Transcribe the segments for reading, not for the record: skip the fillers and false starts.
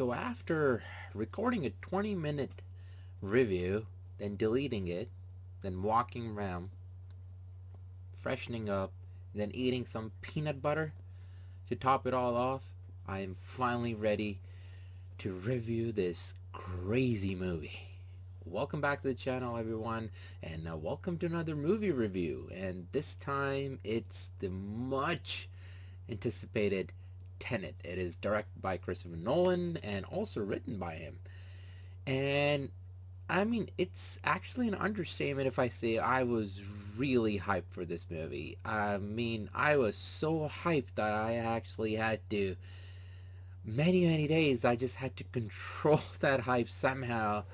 So after recording a 20-minute review, then deleting it, then walking around, freshening up, then eating some peanut butter to top it all off, I am finally ready to review this crazy movie. Welcome back to the channel, everyone, and welcome to another movie review. And this time it's the much anticipated Tenet. It is directed by Christopher Nolan and also written by him. And I mean, it's actually an understatement if I say I was really hyped for this movie. I mean, I was so hyped that I actually had to, many days, I just had to control that hype somehow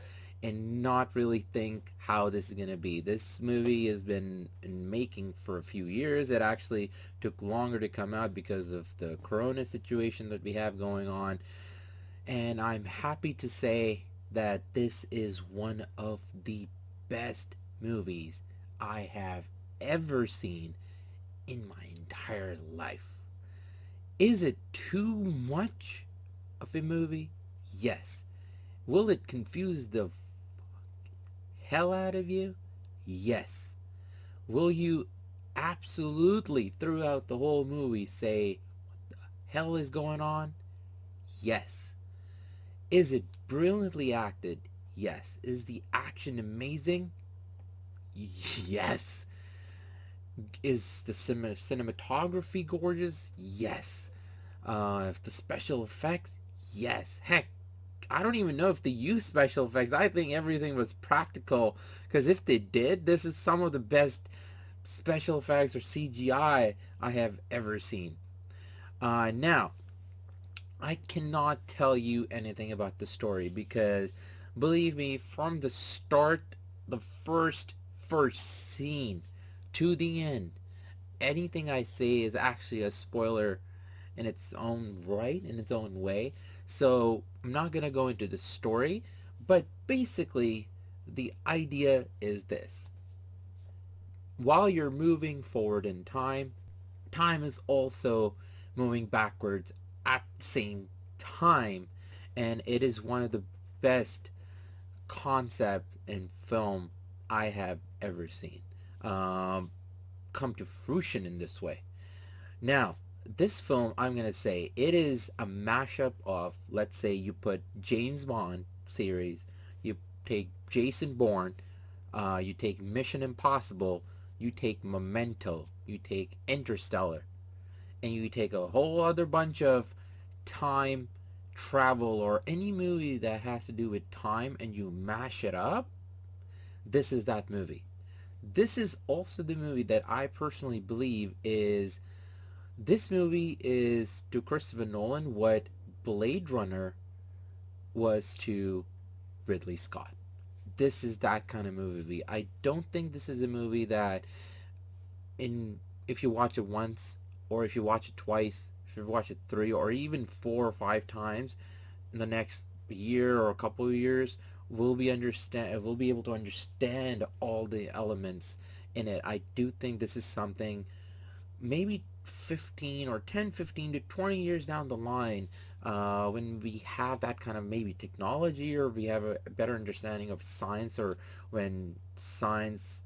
and not really think how this is going to be. This movie has been in making for a few years. It actually took longer to come out because of the corona situation that we have going on. And I'm happy to say that this is one of the best movies I have ever seen in my entire life. Is it too much of a movie? Yes. Will it confuse the hell out of you? Yes. Will you absolutely throughout the whole movie say, what the hell is going on? Yes. Is it brilliantly acted? Yes. Is the action amazing? Yes. Is the cinematography gorgeous? Yes. The special effects? Yes. Heck, I don't even know if they use special effects. I think everything was practical, because if they did, this is some of the best special effects or CGI I have ever seen. Now, I cannot tell you anything about the story because, believe me, from the start, the first scene to the end, anything I say is actually a spoiler in its own right, in its own way. So I'm not going to go into the story, but basically the idea is this. While you're moving forward in time, time is also moving backwards at the same time, and it is one of the best concept in film I have ever seen come to fruition in this way. Now, this film, I'm going to say, it is a mashup of, let's say you put James Bond series, you take Jason Bourne, you take Mission Impossible, you take Memento, you take Interstellar, and you take a whole other bunch of time travel or any movie that has to do with time and you mash it up. This is that movie. This is also the movie that I personally believe is, this movie is to Christopher Nolan what Blade Runner was to Ridley Scott. This is that kind of movie. I don't think this is a movie that, in if you watch it once, or if you watch it twice, if you watch it 3 or even 4 or 5 times in the next year or a couple of years, we'll be able to understand all the elements in it. I do think this is something maybe 15 or 10, 15 to 20 years down the line, when we have that kind of maybe technology, or we have a better understanding of science, or when science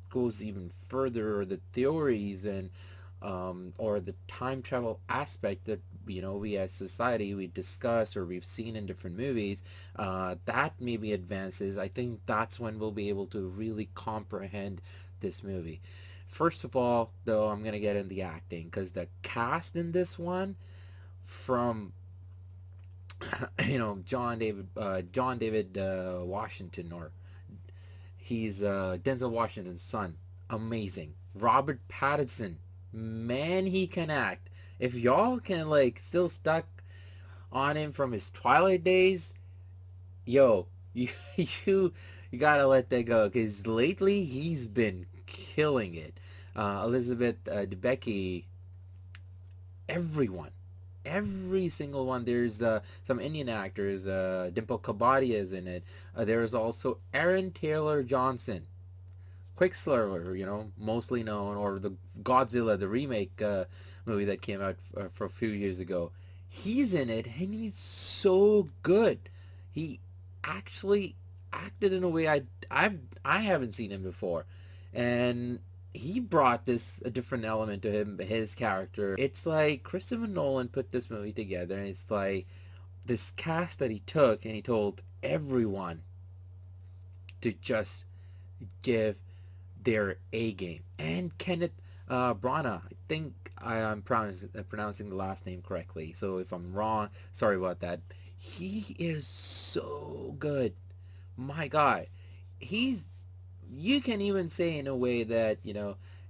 goes even further, or the theories and or the time travel aspect that we as society we discuss or we've seen in different movies, that maybe advances. I think that's when we'll be able to really comprehend this movie. First of all, though, I'm gonna get in the acting, because the cast in this one, from John David Washington, or he's Denzel Washington's son, amazing. Robert Pattinson, man, he can act. If y'all can still stuck on him from his Twilight days, yo, you you gotta let that go, because lately he's been killing it. Elizabeth Debicki, everyone, every single one. There's some Indian actors. Dimple Kabadia is in it. There's also Aaron Taylor Johnson, Quicksilver, mostly known, or the Godzilla, the remake movie that came out for a few years ago. He's in it and he's so good. He actually acted in a way I haven't seen him before, and he brought this a different element to him, his character. It's like Christopher Nolan put this movie together, and it's like this cast that he took and he told everyone to just give their A game. And Kenneth Branagh, I think I am pronouncing the last name correctly. So if I'm wrong, sorry about that. He is so good. My God, he's. You can even say in a way that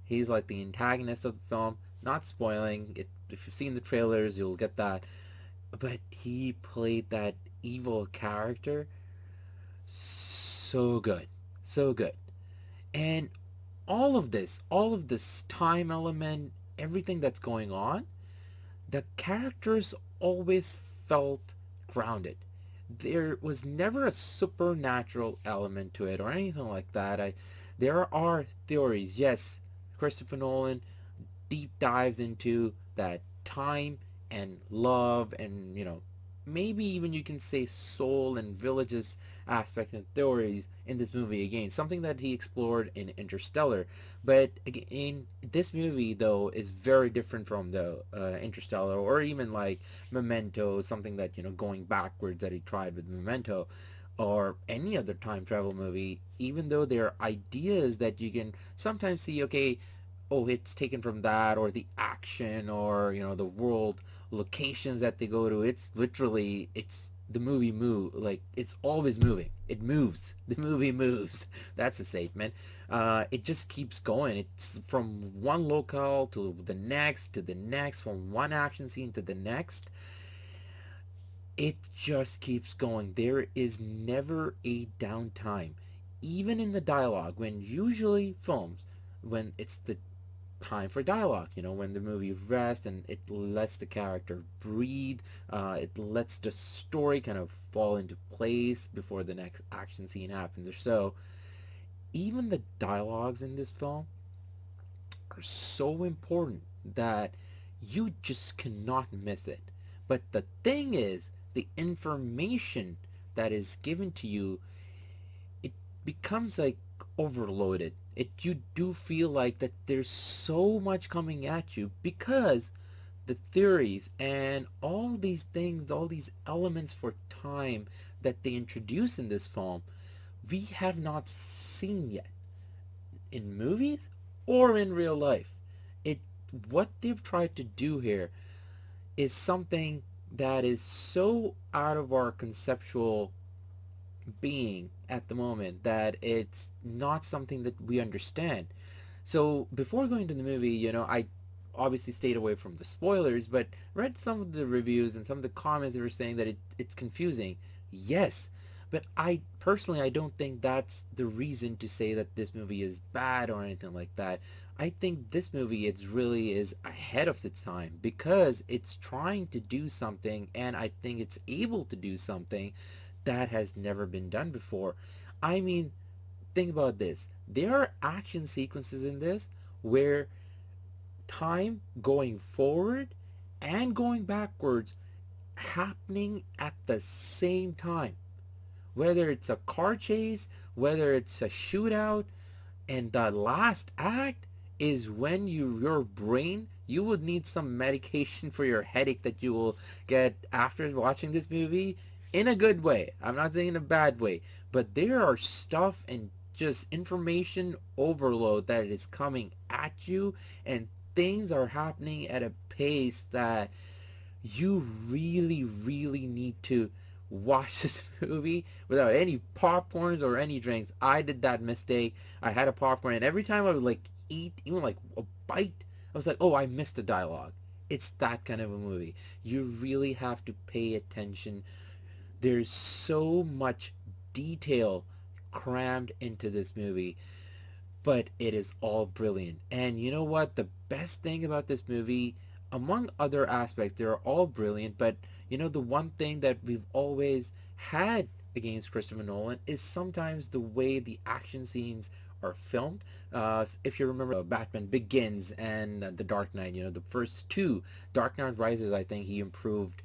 he's like the antagonist of the film. Not spoiling it. If you've seen the trailers, you'll get that. But he played that evil character so good, so good. And all of this time element, everything that's going on, the characters always felt grounded. There was never a supernatural element to it or anything like that. There are theories. Yes, Christopher Nolan deep dives into that time and love and maybe even you can say soul and villages aspects and theories in this movie again, something that he explored in Interstellar. But again, this movie though is very different from the Interstellar or even like Memento, something that going backwards that he tried with Memento or any other time travel movie. Even though there are ideas that you can sometimes see, okay, oh, it's taken from that, or the action, or the world locations that they go to. It's literally the movie move, like it's always moving. It moves. The movie moves. That's a statement. It just keeps going. It's from one locale to the next, from one action scene to the next. It just keeps going. There is never a downtime, even in the dialogue. When usually films, when it's the time for dialogue, when the movie rests and it lets the character breathe, it lets the story kind of fall into place before the next action scene happens or so. Even the dialogues in this film are so important that you just cannot miss it. But the thing is, the information that is given to you, it becomes like overloaded. You do feel like that there's so much coming at you because the theories and all these things, all these elements for time that they introduce in this film, we have not seen yet in movies or in real life. It What they've tried to do here is something that is so out of our conceptual being at the moment that it's not something that we understand. So before going to the movie, I obviously stayed away from the spoilers, but read some of the reviews and some of the comments that were saying that it's confusing. Yes, but I don't think that's the reason to say that this movie is bad or anything like that. I think this movie is ahead of its time because it's trying to do something, and I think it's able to do something that has never been done before. I mean, think about this. There are action sequences in this where time going forward and going backwards happening at the same time. Whether it's a car chase, whether it's a shootout, and the last act is when your brain, you would need some medication for your headache that you will get after watching this movie, in a good way. I'm not saying in a bad way, but there are stuff and just information overload that is coming at you, and things are happening at a pace that you really, really need to watch this movie without any popcorns or any drinks. I did that mistake. I had a popcorn, and every time I would like eat, even like a bite, I was like, oh, I missed the dialogue. It's that kind of a movie. You really have to pay attention. There's so much detail crammed into this movie, but it is all brilliant. And you know what? The best thing about this movie, among other aspects, they're all brilliant, but the one thing that we've always had against Christopher Nolan is sometimes the way the action scenes are filmed. If you remember Batman Begins and The Dark Knight, the first two, Dark Knight Rises, I think he improved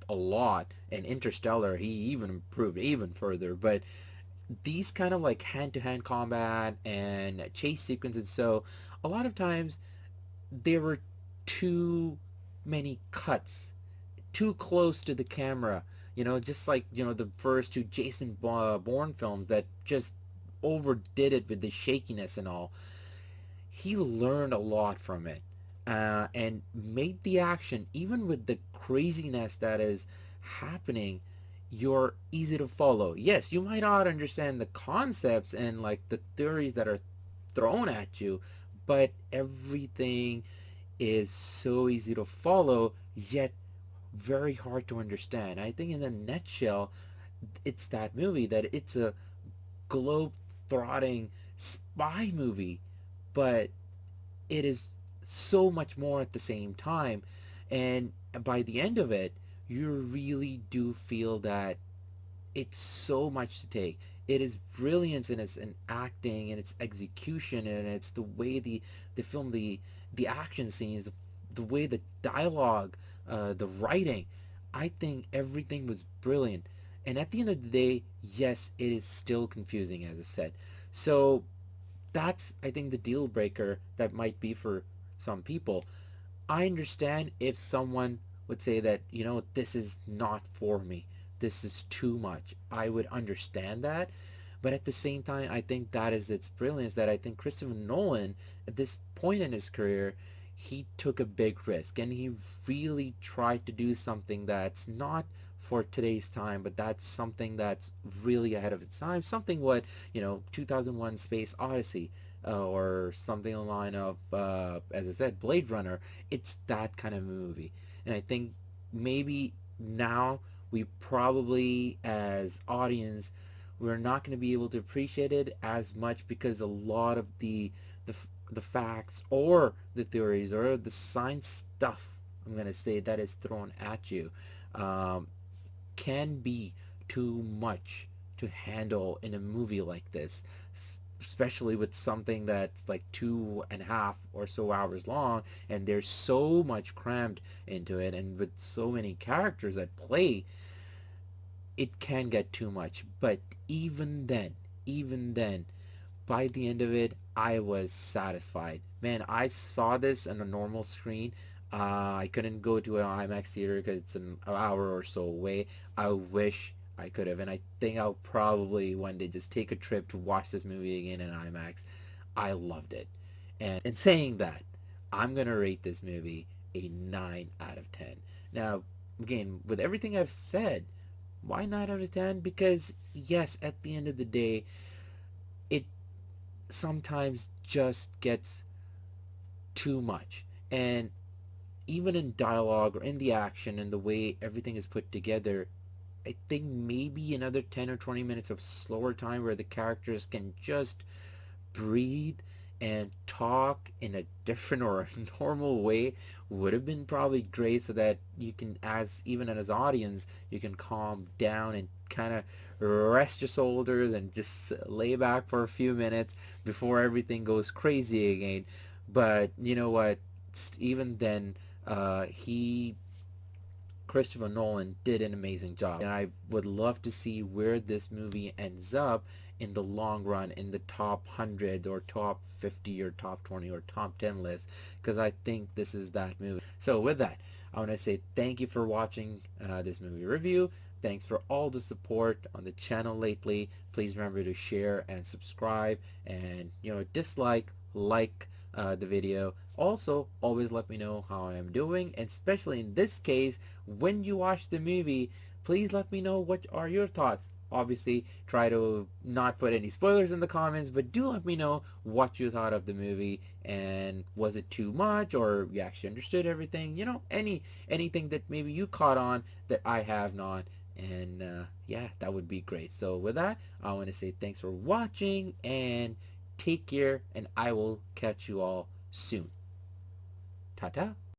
a lot, and Interstellar he even improved even further. But these kind of like hand-to-hand combat and chase sequences, so a lot of times there were too many cuts, too close to the camera, just like the first two Jason Bourne films that just overdid it with the shakiness and all. He learned a lot from it, and made the action, even with the craziness that is happening, you're easy to follow. Yes, you might not understand the concepts and like the theories that are thrown at you, but everything is so easy to follow, yet very hard to understand. I think in a nutshell, it's that movie, that it's a globe throttling spy movie, but it is so much more at the same time. And by the end of it, you really do feel that it's so much to take. It is brilliance in its in acting and its execution, and it's the way the film, the action scenes, the way the dialogue, the writing. I think everything was brilliant. And at the end of the day, yes, it is still confusing, as I said. So that's, I think, the deal breaker that might be for some people. I understand if someone would say that, this is not for me. This is too much. I would understand that. But at the same time, I think that is its brilliance, that I think Christopher Nolan, at this point in his career, he took a big risk and he really tried to do something that's not for today's time, but that's something that's really ahead of its time. Something what, 2001 Space Odyssey, or something along the line of, as I said, Blade Runner. It's that kind of movie. And I think maybe now we probably, as audience, we're not going to be able to appreciate it as much because a lot of the the facts or the theories or the science stuff, I'm going to say, that is thrown at you, um, can be too much to handle in a movie like this, especially with something that's like 2.5 or so hours long, and there's so much crammed into it, and with so many characters at play, it can get too much. But even then, by the end of it, I was satisfied. Man, I saw this on a normal screen. I couldn't go to an IMAX theater because it's an hour or so away. I wish I could have, and I think I'll probably one day just take a trip to watch this movie again in IMAX. I loved it. And in saying that, I'm gonna rate this movie a 9 out of 10. Now, again, with everything I've said, why 9 out of 10? Because yes, at the end of the day, it sometimes just gets too much. And even in dialogue or in the action and the way everything is put together, I think maybe another 10 or 20 minutes of slower time where the characters can just breathe and talk in a different or a normal way would have been probably great, so that you can, as even as audience, you can calm down and kind of rest your shoulders and just lay back for a few minutes before everything goes crazy again. But you know what, even then, he Christopher Nolan did an amazing job. And I would love to see where this movie ends up in the long run, in the top 100 or top 50 or top 20 or top 10 list, because I think this is that movie. So with that, I want to say thank you for watching this movie review. Thanks for all the support on the channel lately. Please remember to share and subscribe, and dislike, like the video. Also, always let me know how I am doing, and especially in this case, when you watch the movie, please let me know what are your thoughts. Obviously, try to not put any spoilers in the comments, but do let me know what you thought of the movie, and was it too much, or you actually understood everything. Anything that maybe you caught on that I have not. And yeah, that would be great. So with that, I want to say thanks for watching, and take care, and I will catch you all soon. Ta-ta.